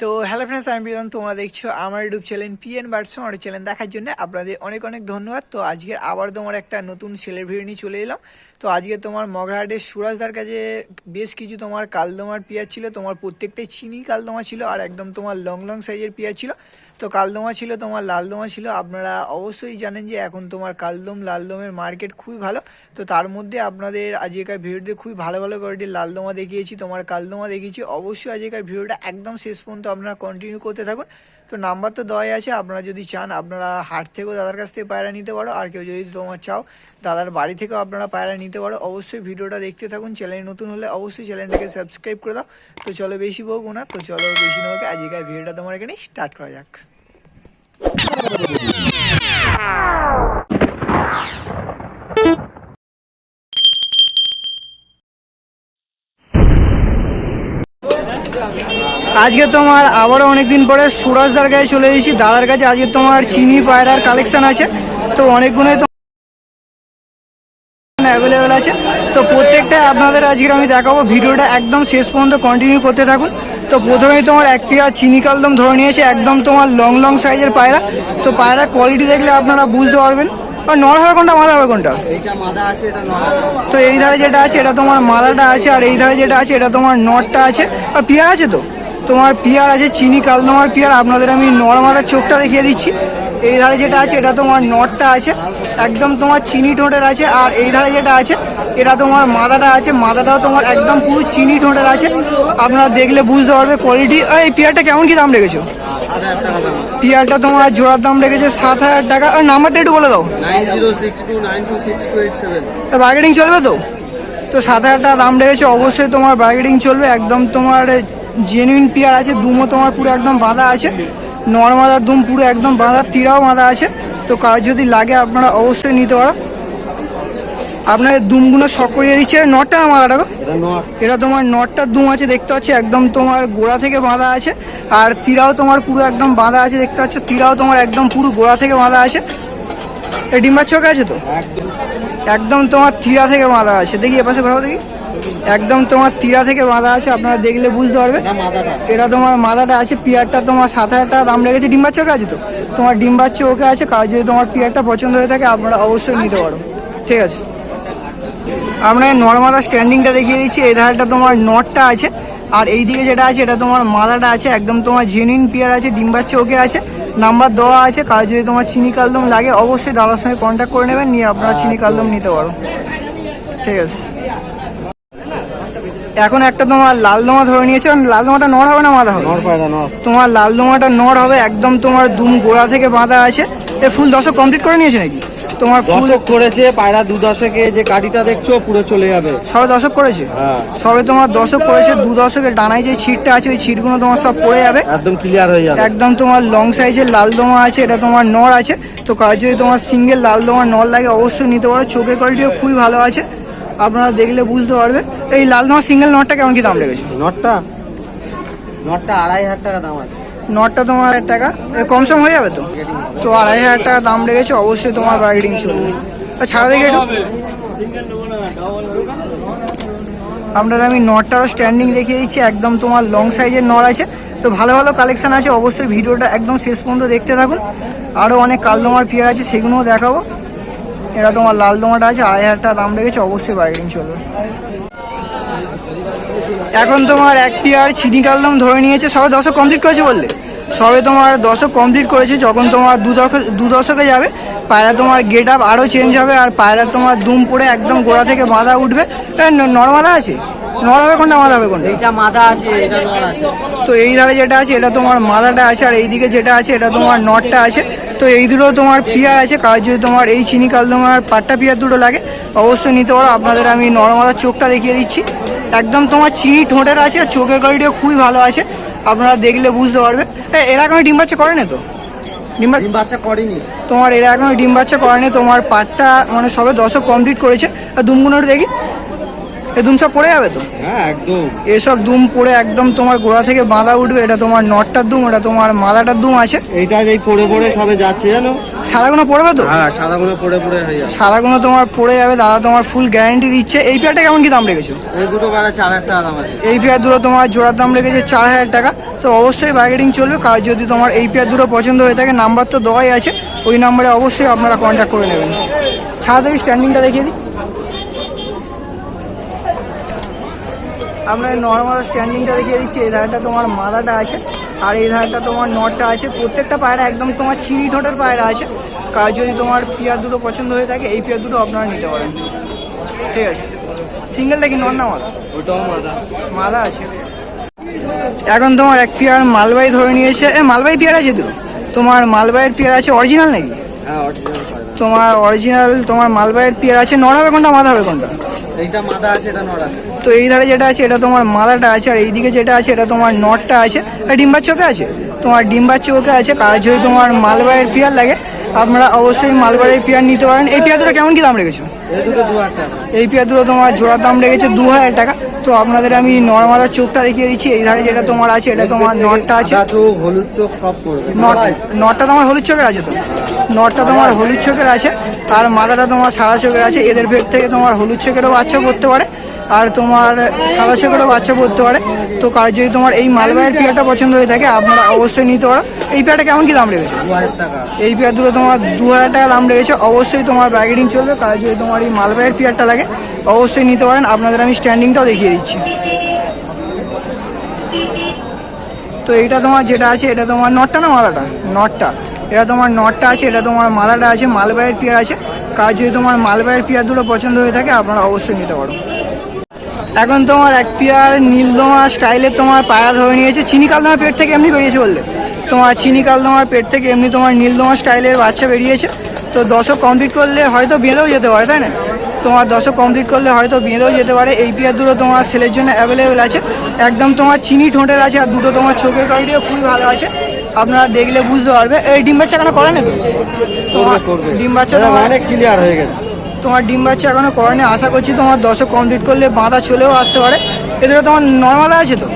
তো hello friends, আমি প্রীতম। তোমরা দেখছো আমার ইউটিউব চ্যানেল পিএন বার্ডস। আমার চ্যানেল দেখার জন্য আপনাদের অনেক অনেক ধন্যবাদ। তো আজকে আবার তোমার একটা নতুন সেলের ভিডিও নিয়ে চলে এলাম। তো আজকে তোমার মগরাহাটের সুরাজদার কাছে বেশ কিছু তোমার কালদমার পেঁয়াজ ছিল। তোমার প্রত্যেকটাই চিনি কালদমা ছিল আর একদম তোমার লং লং সাইজের পেঁয়াজ ছিল। তো কালদমা ছিল, তোমার লালদমা ছিল। আপনারা অবশ্যই জানেন যে এখন তোমার কালদম লালদমের মার্কেট খুবই ভালো। তো তার মধ্যে আপনাদের আজকের ভিডিওতে খুবই ভালো ভালো কোয়ালিটির লালদমা দেখিয়েছি, তোমার কালদমা দেখিয়েছি। অবশ্যই আজকের ভিডিওটা একদম শেষ পর্যন্ত আপনারা কন্টিনিউ করতে থাকুন। তো নাম্বার তো দেওয়াই আছে, আপনারা যদি চান আপনারা হাট থেকেও দাদার কাছ থেকে পায়রা নিতে পারো। আর কেউ যদি তোমার চাও দাদার বাড়ি থেকেও আপনারা পায়রা নিতে পারো। অবশ্যই ভিডিওটা দেখতে থাকুন। চ্যানেল নতুন হলে অবশ্যই চ্যানেলটাকে সাবস্ক্রাইব করে দাও। তো চলো বেশি বলবো না, তো চলো বেশি না হোক, আজকের ভিডিওটা তোমার এখানে স্টার্ট করা যাক। আজকে তোমার আবারও অনেকদিন পরে সুরাজদার কাছে চলে এসেছি, দাদার কাছে। আজকে তোমার চিনি পায়রার কালেকশন আছে, তো অনেকগুলোই অ্যাভেলেবেল আছে। তো প্রত্যেকটা আপনাদের আজকে আমি দেখাবো। ভিডিওটা একদম শেষ পর্যন্ত কন্টিনিউ করতে থাকুন। তো প্রথমেই তোমার এক পেয়ার চিনি কালদম ধরে নিয়েছে, একদম তোমার লং লং সাইজের পায়রা। তো পায়রা কোয়ালিটি দেখলে আপনারা বুঝতে পারবেন। আর নর হবে কোনটা, মাদা হবে কোনটা? তো এই ধারে যেটা আছে এটা তোমার মাদাটা আছে, আর এই ধারে যেটা আছে এটা তোমার নরটা আছে। আর পিয়ার আছে, তো তোমার পিয়ার আছে, চিনি কালদমার পিয়ার। আপনাদের আমি নর মাদার চোখটা দেখিয়ে দিচ্ছি। এই ধারে যেটা আছে এটা তোমার নটটা আছে, একদম তোমার চিনি ঠোঁটের আছে। আর এই ধারে যেটা আছে এটা তোমার মাদাটা আছে, মাদাটাও তোমার একদম পুরো চিনি ঠোঁটের আছে। আপনারা দেখলে বুঝতে পারবে কোয়ালিটি। এই পিয়ারটা কেমন কি দাম রেখেছো? পিয়ারটা তোমার জোড়ার দাম রেখেছে 7,000 টাকা। আর নাম্বারটা একটু বলে দাও। 9062926287। বার্গেনিং চলবে তো? তো 7,000 টাকা দাম রেখেছে, অবশ্যই তোমার বার্গেনিং চলবে। একদম তোমার জেনুইন পিয়ার আছে, দুমও তোমার পুরো একদম বাঁধা আছে। নর্মাদার দুম পুরো একদম বাঁধা, তীরাও বাঁধা আছে। তো কাজ যদি লাগে আপনারা অবশ্যই নিতে পারো। আপনাদের দুমগুলো শখ করিয়ে দিচ্ছে। নটটা না মাদাটা? এটা তোমার নটটার দুম আছে, দেখতে পাচ্ছি একদম তোমার গোড়া থেকে বাঁধা আছে। আর তীরাও তোমার পুরো একদম বাঁধা আছে, দেখতে পাচ্ছ। তীরাও তোমার একদম পুরো গোড়া থেকে বাঁধা আছে। এই ডিম্বার চোখ আছে তো একদম তোমার তীরা থেকে বাঁধা আছে। দেখি এপাশে ঘোরাও দেখি। একদম তোমার তীরা থেকে বাঁধা আছে, আপনারা দেখলে বুঝতে পারবে। এটা তোমার মাদাটা আছে। পিয়ারটা তোমার 7,000 টাকা দাম রেখেছে। ডিম্বার চোখে আছে তো? তোমার ডিম্বার চোখে আছে। কাজ যদি তোমার পিয়ারটা পছন্দ হয়ে থাকে আপনারা অবশ্যই নিতে পারো। ঠিক আছে, আমরা নর্মাদা স্ট্যান্ডিংটা দেখিয়ে দিচ্ছি। এই ধারটা তোমার নটটা আছে, আর এই দিকে যেটা আছে এটা তোমার মাদাটা আছে। একদম তোমার জেনুইন পিয়ার আছে, ডিম্বার চোখে আছে। নাম্বার দেওয়া আছে। কাজ যদি তোমার চিনি কালদম লাগে অবশ্যই দাদার সঙ্গে কন্ট্যাক্ট করে নেবেন, নিয়ে আপনারা চিনি কালদম নিতে পারো। ঠিক আছে, এখন একটা তোমার লালদমা ধরে নিয়েছে। লালদমাটা নর হবে না মাদা হবে? তোমার লালদমাটা নর হবে। একদম তোমার দুম গোড়া থেকে বাঁধা আছে। এ ফুল দশক কমপ্লিট করে নিয়েছে নাকি? তোমার দশক করেছে পায়রা। 2 দশকে যে কাঠিটা দেখছো পুরো চলে যাবে। সবে দশক করেছে? হ্যাঁ, সবে তোমার দশক করেছে। 2 দশকের ডানায় যে ছিটটা আছে ওই ছিটগুলো তোমার সব পড়ে যাবে, একদম ক্লিয়ার হয়ে যাবে। একদম তোমার লং সাইজের লালদমা আছে। এটা তোমার নর আছে। তো কাজ যদি তোমার সিঙ্গেল লালদমা নর লাগে অবশ্যই নিতে পারো। চোখের কোয়ালিটিও খুবই ভালো আছে, আপনারা দেখলে বুঝতে পারবে। এই লালদমা সিঙ্গেল নটটা কেমন কি দাম লেগেছে? নটটা 2,500 টাকা দাম আছে। নটটা তোমার 1 টাকা কম সম হয়ে যাবে তো? তো 2,500 টাকা দাম লেগেছে, অবশ্যই তোমার বার্গেনিং চলবে। ছাড়া দেখি একটু। আপনারা আমি নটটারও স্ট্যান্ডিং দেখিয়ে দিচ্ছি। একদম তোমার লং সাইজের নর আছে। তো ভালো ভালো কালেকশান আছে, অবশ্যই ভিডিওটা একদম শেষ পর্যন্ত দেখতে থাকুন। আরও অনেক কালদমার পেয়ার আছে, সেগুলোও দেখাবো। এটা তোমার লালদমাটা আছে, 2,500 টাকা দাম লেগেছে, অবশ্যই বার্গেনিং চলবে। এখন তোমার এক পেয়ার চিনি কালদম ধরে নিয়েছে। সবে দশক কমপ্লিট করেছে বললে? সবে তোমার দশক কমপ্লিট করেছে। যখন তোমার দু দশকে যাবে পায়রা তোমার গেট আপ আরও চেঞ্জ হবে। আর পায়রা তোমার দুম পড়ে একদম গোড়া থেকে বাঁধা উঠবে। নর্মাদা আছে? নর হবে কোনটা, মাদা হবে কোনটা? এটা মাদা আছে, এটা নর আছে। তো এই ধারে যেটা আছে এটা তোমার মাদাটা আছে, আর এইদিকে যেটা আছে এটা তোমার নটটা আছে। তো এই দুটো তোমার পিয়ার আছে। কাজ যদি তোমার এই চিনি কালদমার পাট্টা পিয়ার দুটো লাগে অবশ্যই নিতে পারো। আপনাদের আমি নরমাদার চোখটা দেখিয়ে দিচ্ছি। একদম তোমার চিনি ঠোঁটের আছে, আর চোখের কোয়ালিটিও খুবই ভালো আছে, আপনারা দেখলে বুঝতে পারবে। এরা এখনো ডিম বাচ্চা করে না তো? ডিম বাচ্চা করেনি তোমার এরা এখনো ডিম বাচ্চা করেনি। তোমার পাটটা মানে সবে দশক কমপ্লিট করেছে। আর দুমগুনোর দেখি, এ দুম সব পড়ে যাবে তো? হ্যাঁ একদম। এসব দুম পড়ে একদম তোমার গোড়া থেকে বাঁধা উঠবে। এটা তোমার নটটার দুম, এটা তোমার মাদাটার দুম আছে। এইটা যেই পড়ে পড়ে সবে যাচ্ছে জানো। সাদাগুলো পড়বে তো? হ্যাঁ সাদাগুলো পড়ে পড়ে হয়ে যাবে। সাদাগুলো তোমার পড়ে যাবে, দাদা তোমার ফুল গ্যারান্টি দিচ্ছে। এই পেয়ারটা কেমন কি দাম রেখেছো? এই দুটো বেড়া 4,000 টাকা দাম আছে। এই পেয়ার দুটো তোমার জোড়ার দাম রেখেছে 4,000 টাকা। তো অবশ্যই বার্গেনিং চলবে। কার যদি তোমার এই পেয়ার দুটো পছন্দ হয়ে থাকে, নাম্বার তো দেওয়াই আছে, ওই নাম্বারে অবশ্যই আপনারা কন্ট্যাক্ট করে নেবেন। ছাড়া থেকে স্ট্যান্ডিংটা দেখিয়ে দিই। আপনার নর্মাল স্ট্যান্ডিংটা দেখিয়ে দিচ্ছি। এই ধারটা তোমার মাদাটা আছে, আর এই ধারটা তোমার নটটা আছে। প্রত্যেকটা পায়রা একদম তোমার চিনি ঠোঁটের পায়রা আছে। কার যদি তোমার পেয়ার দুটো পছন্দ হয়ে থাকে, এই পেয়ার দুটো আপনারা নিতে পারেন। ঠিক আছে। সিঙ্গেলটা কি নর না মাদা? ওটাও মাদা। মাদা আছে। এখন তোমার এক পেয়ার মালবাই ধরে নিয়েছে। মালবাই পেয়ার আছে তো? তোমার মালবাইয়ের পেয়ার আছে অরিজিনাল নাকি? হ্যাঁ অরিজিনাল পায়রা। তোমার অরিজিনাল তোমার মালবাইয়ের পেয়ার আছে। নর হবে কোনটা, মাদা হবে কোনটা? এইটা মাদা আছে, এটা নড় আছে। তো এই ধারে যেটা আছে এটা তোমার মাদাটা আছে, আর এইদিকে যেটা আছে এটা তোমার নটটা আছে। ডিম্বার চোখে আছে, তোমার ডিম্বার চোখে আছে। কার যদি তোমার মালবাইয়ের পেয়ার লাগে, আপনারা অবশ্যই মালবাইয়ের পেয়ার নিতে পারেন। এই পেয়ার দুটো কেমন কি দাম রেখেছো? এই দুটো 2,000 টাকা। এই পেয়ার দুটো তোমার জোড়ার দাম রেখেছে 2,000 টাকা। তো আপনাদের আমি নর্মাদার চোখটা দেখিয়ে দিচ্ছি। এই ধারে যেটা তোমার আছে এটা তোমার নটটা আছে। সাদা চোখ, হলুদ চোখ সব পড়বে। নটটা তোমার হলুদ চোখের আছে তো? নটটা তোমার হলুদ চোখের আছে, আর মাদাটা তোমার সাদা চোখের আছে। এদের ভেদ থেকে তোমার হলুদ চোখেরও বাচ্চা পড়তে পারে, আর তোমার সাদা চোখেরও বাচ্চা পড়তে পারে। তো কার যদি তোমার এই মালবাইয়ের পেয়ারটা পছন্দ হয়ে থাকে, আপনারা অবশ্যই নিতে পারো। এই পেয়ারটা কেমন কি দাম রেখেছে? 2,000 টাকা। এই পেয়ার দুটো তোমার 2,000 টাকা দাম রেখেছে। অবশ্যই তোমার বার্গেনিং চলবে। কার যদি তোমার এই মালবাইয়ের পেয়ারটা লাগে, অবশ্যই নিতে পারেন। আপনাদের আমি স্ট্যান্ডিংটাও দেখিয়ে দিচ্ছি। তো এইটা তোমার যেটা আছে এটা তোমার নটটা না মাদাটা? নটটা। এটা তোমার নটটা আছে, এটা তোমার মাদাটা আছে। মালবাইয়ের পেয়ার আছে। কার যদি তোমার মালবাইয়ের পেয়ার দুটো পছন্দ হয়ে থাকে, আপনারা অবশ্যই নিতে পারো। এখন তোমার এক পেয়ার নীলদমা স্টাইলের তোমার পায়রা ধরে নিয়েছে। চিনি কালদমার পেট থেকে এমনি বেরিয়েছে বললে? তোমার চিনি কালদমার পেট থেকে এমনি তোমার নীলদমা স্টাইলের বাচ্চা বেরিয়েছে। তো 10 কমপ্লিট করলে হয়তো বেঁধেও যেতে পারে, তাই না? তোমার 10 কমপ্লিট করলে হয়তো বেঁধেও যেতে পারে। এই পেয়ার দুটো তোমার সেলের জন্য অ্যাভেলেবেল আছে। একদম তোমার চিনি ঠোঁটের আছে, আর দুটো তোমার চোখের কোয়ালিটিও খুবই ভালো আছে। আপনারা দেখলে বুঝতে পারবে। এই ডিম বাচ্চা কেন করে না তো? তোমার ডিম বাচ্চা তোমার অনেক ক্লিয়ার হয়ে গেছে। তোমার ডিম বাচ্চা এখনো করেনি। আশা করছি তোমার 10 কমপ্লিট করলে বাঁধা চলেও আসতে পারে। এদের তোমার নর্মাল আছে তো?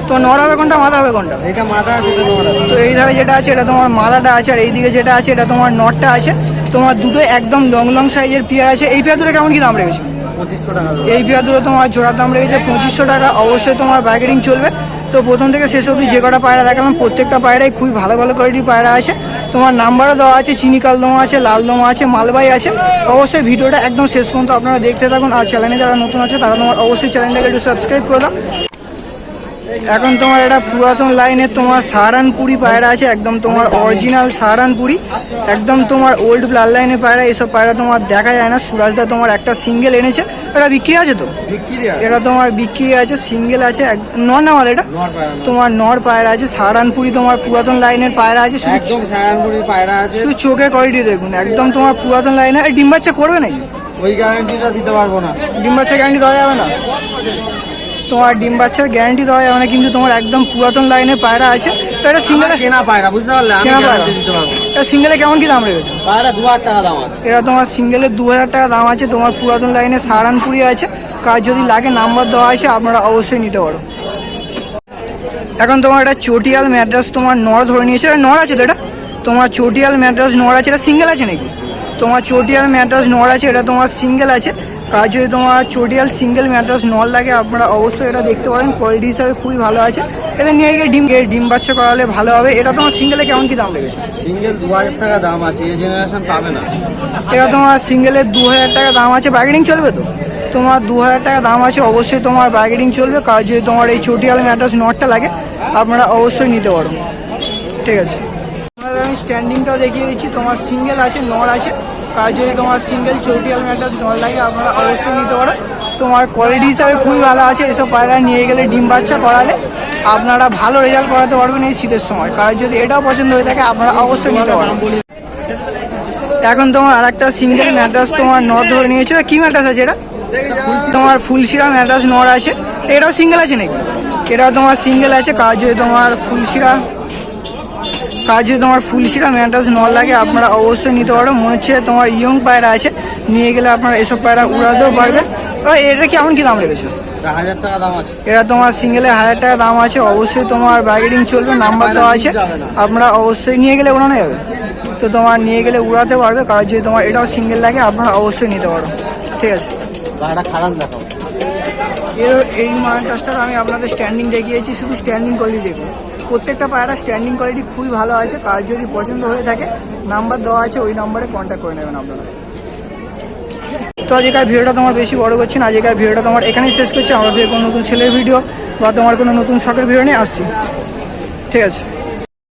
তো নর হবে কোনটা, মাদা হবে কোনটা? এটা মাদা আছে, এটা নড় আছে। তো এই ধারে যেটা আছে এটা তোমার মাদাটা আছে, আর এইদিকে যেটা আছে এটা তোমার নটটা আছে। তোমার দুটো একদম লং লং সাইজের পেয়ার আছে। এই পেয়ার দুটো কেমন কি দাম রেখেছে? 2,500 টাকা। এই পেয়ার দুটো তোমার জোড়ার দাম রেখেছে 2,500 টাকা। অবশ্যই তোমার বার্গেনিং চলবে। তো প্রথম থেকে শেষ অবধি যে কটা পায়রা দেখালাম, প্রত্যেকটা পায়রাই খুবই ভালো ভালো কোয়ালিটির পায়রা আছে। তোমার নাম্বারও দেওয়া আছে। চিনি কালদমা আছে, লালদমা আছে, মালবাই আছে। অবশ্যই ভিডিওটা একদম শেষ পর্যন্ত আপনারা দেখতে থাকুন। আর চ্যানেলে যারা নতুন আছে তারা তোমার অবশ্যই চ্যানেলটাকে একটু সাবস্ক্রাইব করে দাও। এখন তোমার এটা পুরাতন লাইনের তোমার সাহারানপুরি পায়রা আছে। একদম তোমার অরিজিনাল সাহারানপুরি, একদম তোমার ওল্ড ব্লাড লাইনের পায়রা। এসব পায়রা তোমার দেখা যায় না। সুরাজদা তোমার একটা সিঙ্গেল এনেছে। এটা বিক্রি আছে তো? এটা তোমার বিক্রি আছে, সিঙ্গেল আছে। নর না মাদা? এটা তোমার নর পায়রা আছে। সাহারানপুরি তোমার পুরাতন লাইনের পায়রা আছে। একদম সায়ানপুরি পায়রা আছে। শুধু চোখে কোয়ালিটি দেখুন, একদম তোমার পুরাতন লাইনের। ডিম বাচ্চা করবে নাকি? ওই গ্যারান্টিটা দিতে পারবো না। ডিম বাচ্চা গ্যারান্টি দেওয়া যাবে না? তোমার ডিম বাচ্চার গ্যারান্টি দেওয়া যাবে না, কিন্তু তোমার একদম পুরাতন লাইনের পায়রা আছে। তো এটা সিঙ্গেলে কেনা পায়রা, বুঝতে পারলে? আমি কেনা পায়রা। গ্যারান্টি দিতে পারবো না। এটা সিঙ্গেলে কেমন কি দাম রেখেছে? পায়রা 2,000 টাকা দাম আছে। এটা তোমার সিঙ্গেলে 2,000 টাকা দাম আছে। তোমার পুরাতন লাইনের সাহারানপুরি আছে। কার যদি লাগে নাম্বার দেওয়া আছে, আপনারা অবশ্যই নিতে পারো। এখন তোমার এটা চটিয়াল ম্যাড্রাস তোমার নর ধরে নিয়েছে। নর আছে তো? এটা তোমার চটিয়াল ম্যাড্রাস নর আছে। এটা সিঙ্গেল আছে নাকি? তোমার চটিয়াল ম্যাড্রাস নর আছে, এটা তোমার সিঙ্গেল আছে। কার যদি তোমার চটিয়াল সিঙ্গেল ম্যাড্রাস নর লাগে, আপনারা অবশ্যই এটা দেখতে পারেন। কোয়ালিটি হিসাবে খুবই ভালো আছে। এটা নিয়ে গিয়ে ডিম বাচ্চা করালে ভালো হবে। এটা তোমার সিঙ্গেলে কেমন কি দাম লেগেছে? সিঙ্গেল 2,000 টাকা দাম আছে। এই জেনারেশন পাবে না। এটা তোমার সিঙ্গেলের 2,000 টাকা দাম আছে। বার্গেনিং চলবে তো? তোমার 2,000 টাকা দাম আছে। অবশ্যই তোমার বার্গেনিং চলবে। কার যদি তোমার এই চটিয়াল ম্যাড্রাস নটটা লাগে, আপনারা অবশ্যই নিতে পারো। ঠিক আছে। আপনাদের আমি স্ট্যান্ডিংটাও দেখিয়ে দিচ্ছি। তোমার সিঙ্গেল আছে, নর আছে। কার যদি তোমার সিঙ্গেল চটিয়াল ম্যাড্রাস নর লাগে, আপনারা অবশ্যই নিতে পারো। তোমার কোয়ালিটি হিসাবে খুবই ভালো আছে। এসব পায়রা নিয়ে গেলে ডিম বাচ্চা করালে আপনারা ভালো রেজাল্ট করাতে পারবেন এই শীতের সময়। কার যদি এটাও পছন্দ হয়ে থাকে, আপনারা অবশ্যই নিতে পারবেন। এখন তোমার আর একটা সিঙ্গেল ম্যাড্রাস তোমার নর ধরে নিয়েছে। কি ম্যাড্রাস আছে এটা? তোমার ফুলশিরা ম্যাড্রাস নর আছে। এটাও সিঙ্গেল আছে নাকি? এটাও তোমার সিঙ্গেল আছে। কার যদি তোমার ফুলশিরা ম্যাড্রাস নর লাগে, আপনারা অবশ্যই নিতে পারো। মনে হচ্ছে তোমার ইয়ং পায়রা আছে, নিয়ে গেলে আপনারা এসব পায়রা উড়াতেও পারবে। ও এটা কেমন কি দাম রেখেছো? 1000 টাকা দাম আছে। এটা তোমার সিঙ্গেলে 1000 টাকা দাম আছে। অবশ্যই তোমার বার্গেনিং চলবে, নাম্বার দেওয়া আছে, আপনারা অবশ্যই নিয়ে গেলে উড়ানো যাবে। তো তোমার নিয়ে গেলে উড়াতে পারবে, কারণ যদি তোমার এটাও সিঙ্গেল লাগে আপনারা অবশ্যই নিতে পারো। ঠিক আছে, পায়রা খারাপ দেখাও। এই মালটাসটা আমি আপনাদের স্ট্যান্ডিং দেখিয়েছি, শুধু স্ট্যান্ডিং কোয়ালিটি দেখুন। প্রত্যেকটা পায়রা স্ট্যান্ডিং কোয়ালিটি খুবই ভালো আছে। কার যদি পছন্দ হয়ে থাকে নাম্বার দেওয়া আছে, ওই নাম্বারে কন্ট্যাক্ট করে নেবেন আপনারা। তো আজকের ভিডিওটা তোমার বেশি বড় করছি না, আজকের ভিডিওটা তোমার এখানেই শেষ করছি। আমরা ফের কোনো নতুন সেলের ভিডিও বা তোমার কোনো নতুন শখের ভিডিও নিয়ে আসছি। ঠিক আছে।